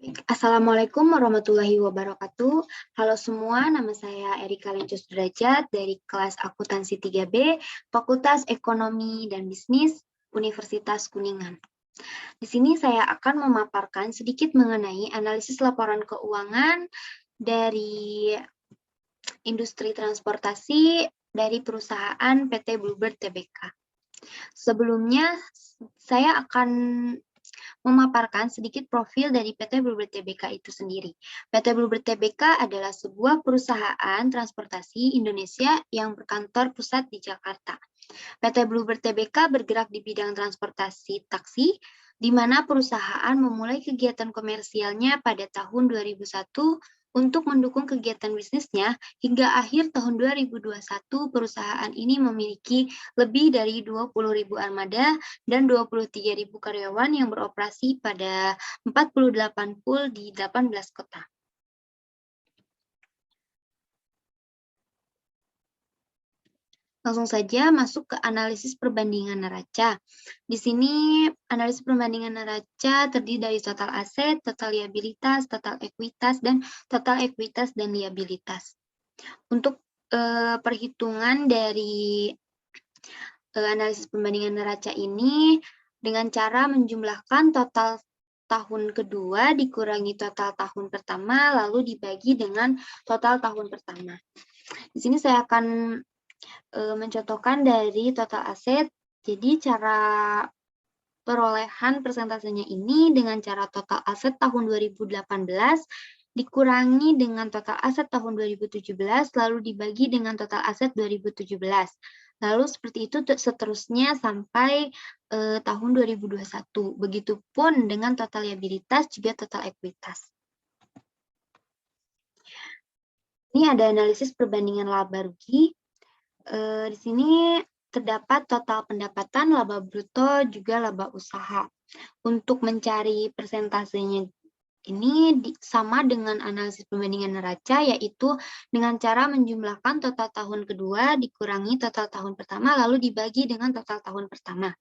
Assalamualaikum warahmatullahi wabarakatuh. Halo semua, nama saya Erika Lencus Derajat dari kelas Akuntansi 3B, Fakultas Ekonomi dan Bisnis, Universitas Kuningan. Di sini saya akan memaparkan sedikit mengenai analisis laporan keuangan dari industri transportasi dari perusahaan PT Bluebird Tbk. Sebelumnya, saya akan memaparkan sedikit profil dari PT Bluebird Tbk itu sendiri. PT Bluebird Tbk adalah sebuah perusahaan transportasi Indonesia yang berkantor pusat di Jakarta. PT Bluebird Tbk bergerak di bidang transportasi taksi, di mana perusahaan memulai kegiatan komersialnya pada tahun 2001 untuk mendukung kegiatan bisnisnya. Hingga akhir tahun 2021, perusahaan ini memiliki lebih dari 20.000 armada dan 23.000 karyawan yang beroperasi pada 48 pool di 18 kota. Langsung saja masuk ke analisis perbandingan neraca. Di sini analisis perbandingan neraca terdiri dari total aset, total liabilitas, total ekuitas, dan total ekuitas dan liabilitas. Untuk perhitungan dari analisis perbandingan neraca ini dengan cara menjumlahkan total tahun kedua dikurangi total tahun pertama, lalu dibagi dengan total tahun pertama. Di sini saya akan mencontohkan dari total aset. Jadi cara perolehan persentasenya ini dengan cara total aset tahun 2018 dikurangi dengan total aset tahun 2017 lalu dibagi dengan total aset 2017. Lalu seperti itu seterusnya sampai tahun 2021. Begitupun dengan total liabilitas juga total ekuitas. Ini ada analisis perbandingan laba rugi. Di sini terdapat total pendapatan, laba bruto, juga laba usaha. Untuk mencari persentasenya ini sama dengan analisis perbandingan neraca, yaitu dengan cara menjumlahkan total tahun kedua dikurangi total tahun pertama, lalu dibagi dengan total tahun pertama.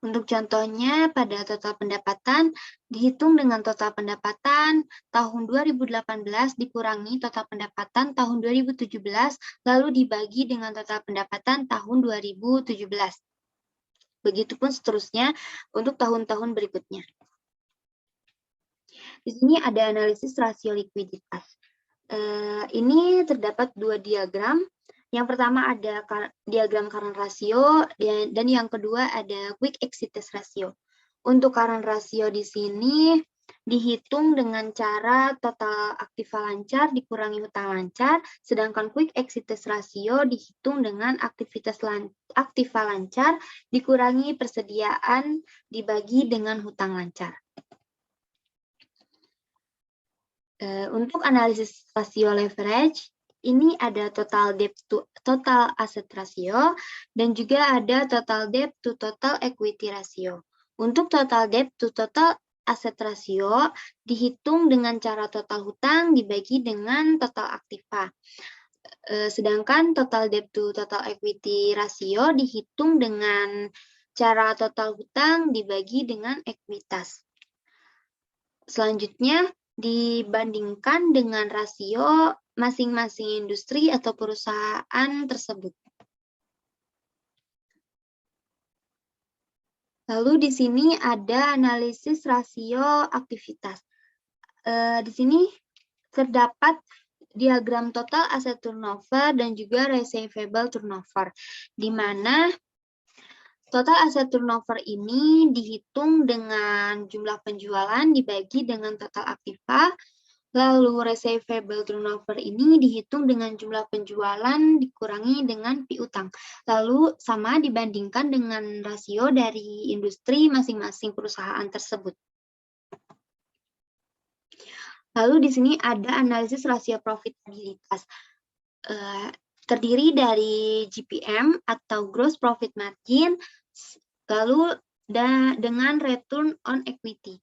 Untuk contohnya, pada total pendapatan, dihitung dengan total pendapatan tahun 2018 dikurangi total pendapatan tahun 2017, lalu dibagi dengan total pendapatan tahun 2017. Begitupun seterusnya untuk tahun-tahun berikutnya. Di sini ada analisis rasio likuiditas. Ini terdapat dua diagram. Yang pertama ada diagram current ratio dan yang kedua ada quick exit test ratio. Untuk current ratio di sini dihitung dengan cara total aktiva lancar dikurangi hutang lancar, sedangkan quick exit test ratio dihitung dengan aktiva lancar dikurangi persediaan dibagi dengan hutang lancar. Untuk analisis rasio leverage, ini ada total debt to total asset ratio dan juga ada total debt to total equity ratio. Untuk total debt to total asset ratio dihitung dengan cara total hutang dibagi dengan total aktiva. Sedangkan total debt to total equity ratio dihitung dengan cara total hutang dibagi dengan ekuitas. Selanjutnya, dibandingkan dengan rasio masing-masing industri atau perusahaan tersebut. Lalu di sini ada analisis rasio aktivitas. Di sini terdapat diagram total aset turnover dan juga receivable turnover, di mana total aset turnover ini dihitung dengan jumlah penjualan dibagi dengan total aktiva, lalu receivable turnover ini dihitung dengan jumlah penjualan dikurangi dengan piutang. Lalu sama dibandingkan dengan rasio dari industri masing-masing perusahaan tersebut. Lalu di sini ada analisis rasio profitabilitas. Terdiri dari GPM atau gross profit margin, lalu dengan return on equity.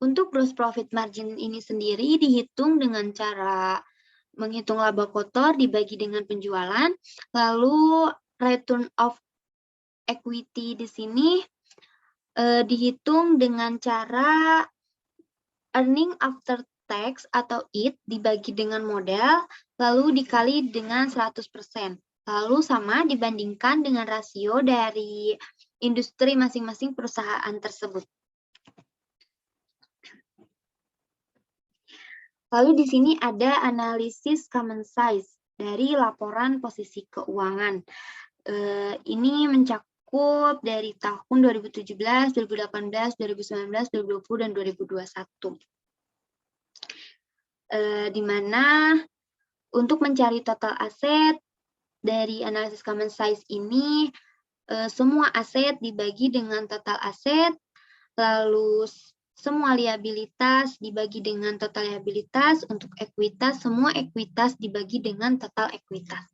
Untuk gross profit margin ini sendiri dihitung dengan cara menghitung laba kotor dibagi dengan penjualan, lalu return of equity di sini dihitung dengan cara Earning after tax atau EAT dibagi dengan modal, lalu dikali dengan 100%. Lalu sama dibandingkan dengan rasio dari industri masing-masing perusahaan tersebut. Lalu di sini ada analisis common size dari laporan posisi keuangan. Ini mencakup dari tahun 2017, 2018, 2019, 2020, dan 2021. Di mana untuk mencari total aset dari analisis common size ini, semua aset dibagi dengan total aset, lalu semua liabilitas dibagi dengan total liabilitas, untuk ekuitas, semua ekuitas dibagi dengan total ekuitas.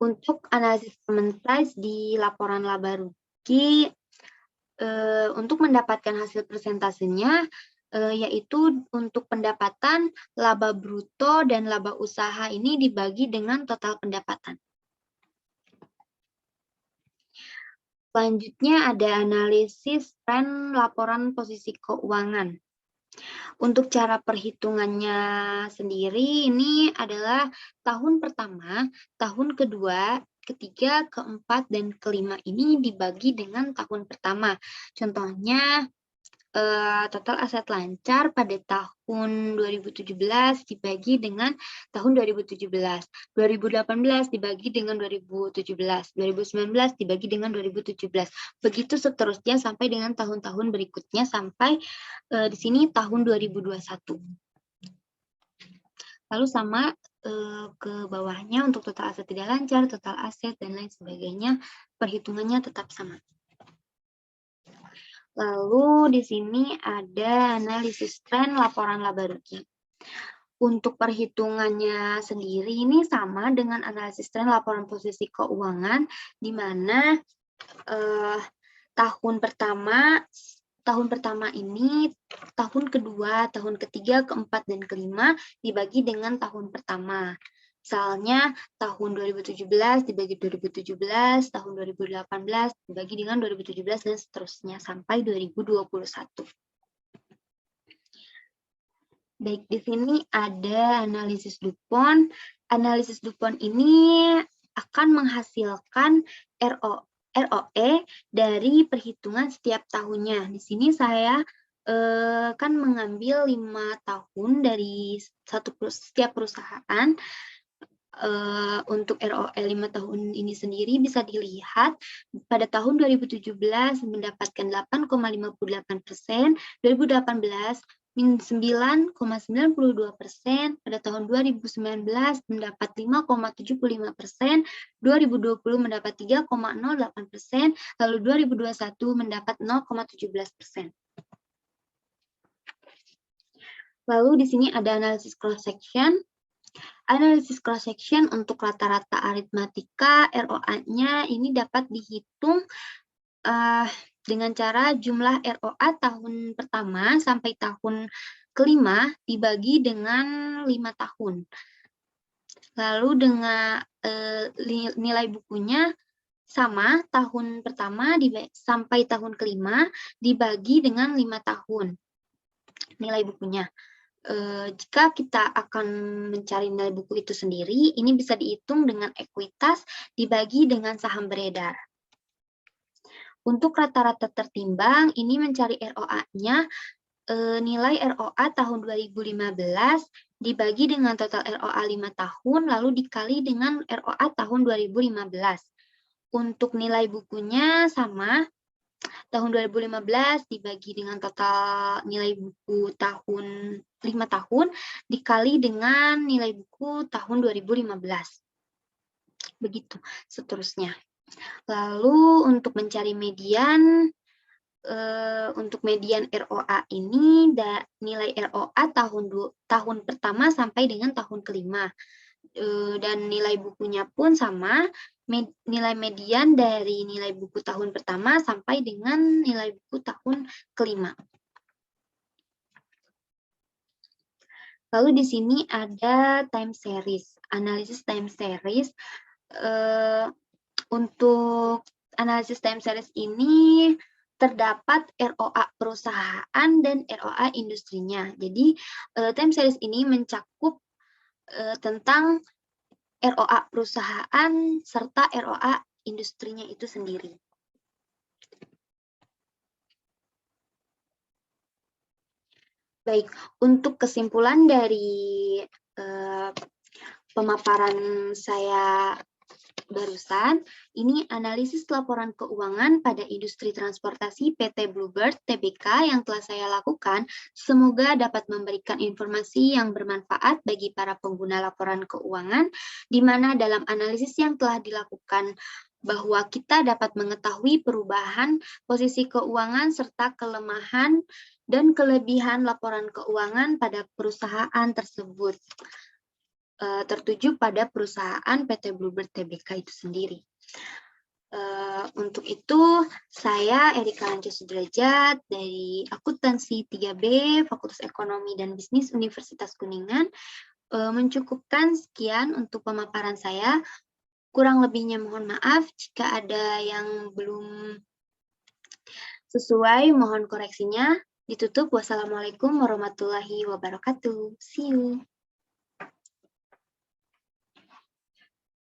Untuk analisis common size di laporan laba rugi, untuk mendapatkan hasil persentasenya, yaitu untuk pendapatan, laba bruto, dan laba usaha ini dibagi dengan total pendapatan. Selanjutnya ada analisis tren laporan posisi keuangan. Untuk cara perhitungannya sendiri ini adalah tahun pertama, tahun kedua, ketiga, keempat, dan kelima ini dibagi dengan tahun pertama. Contohnya, total aset lancar pada tahun 2017 dibagi dengan tahun 2017, 2018 dibagi dengan 2017, 2019 dibagi dengan 2017. Begitu seterusnya sampai dengan tahun-tahun berikutnya sampai di sini tahun 2021. Lalu sama ke bawahnya untuk total aset tidak lancar, total aset, dan lain sebagainya, perhitungannya tetap sama. Lalu di sini ada analisis tren laporan laba rugi. Untuk perhitungannya sendiri ini sama dengan analisis tren laporan posisi keuangan, di mana tahun pertama ini, tahun kedua, tahun ketiga, keempat, dan kelima dibagi dengan tahun pertama. Misalnya tahun 2017 dibagi 2017, tahun 2018 dibagi dengan 2017, dan seterusnya sampai 2021. Baik, di sini ada analisis DuPont. Analisis DuPont ini akan menghasilkan ROE dari perhitungan setiap tahunnya. Di sini saya kan mengambil 5 tahun dari setiap perusahaan. Untuk ROE 5 tahun ini sendiri bisa dilihat pada tahun 2017 mendapatkan 8,58%, 2018 9,92%, pada tahun 2019 mendapat 5,75%, 2020 mendapat 3,08%, lalu 2021 mendapat 0,17%. Lalu di sini ada analisis cross section. Analisis cross section untuk rata-rata aritmatika ROA-nya ini dapat dihitung dengan cara jumlah ROA tahun pertama sampai tahun kelima dibagi dengan 5 tahun. Lalu dengan nilai bukunya sama, tahun pertama sampai tahun kelima dibagi dengan 5 tahun nilai bukunya. Jika kita akan mencari nilai buku itu sendiri, ini bisa dihitung dengan ekuitas dibagi dengan saham beredar. Untuk rata-rata tertimbang, ini mencari ROA-nya, nilai ROA tahun 2015 dibagi dengan total ROA 5 tahun, lalu dikali dengan ROA tahun 2015. Untuk nilai bukunya sama, tahun 2015 dibagi dengan total nilai buku tahun 5 tahun, dikali dengan nilai buku tahun 2015. Begitu seterusnya. Lalu untuk mencari median, untuk median ROA ini nilai ROA tahun pertama sampai dengan tahun kelima, dan nilai bukunya pun sama, nilai median dari nilai buku tahun pertama sampai dengan nilai buku tahun kelima. Lalu di sini ada time series, analisis time series. Untuk analisis time series ini terdapat ROA perusahaan dan ROA industrinya. Jadi time series ini mencakup tentang ROA perusahaan serta ROA industrinya itu sendiri. Baik, untuk kesimpulan dari pemaparan saya barusan, ini analisis laporan keuangan pada industri transportasi PT Bluebird Tbk yang telah saya lakukan, semoga dapat memberikan informasi yang bermanfaat bagi para pengguna laporan keuangan, di mana dalam analisis yang telah dilakukan bahwa kita dapat mengetahui perubahan posisi keuangan serta kelemahan dan kelebihan laporan keuangan pada perusahaan tersebut. Tertuju pada perusahaan PT Bluebird Tbk itu sendiri. Untuk itu, saya Erika Lanca Sudrajat dari Akuntansi 3B, Fakultas Ekonomi dan Bisnis Universitas Kuningan, mencukupkan sekian untuk pemaparan saya. Kurang lebihnya mohon maaf, jika ada yang belum sesuai, mohon koreksinya. Ditutup. Wassalamualaikum warahmatullahi wabarakatuh. See you.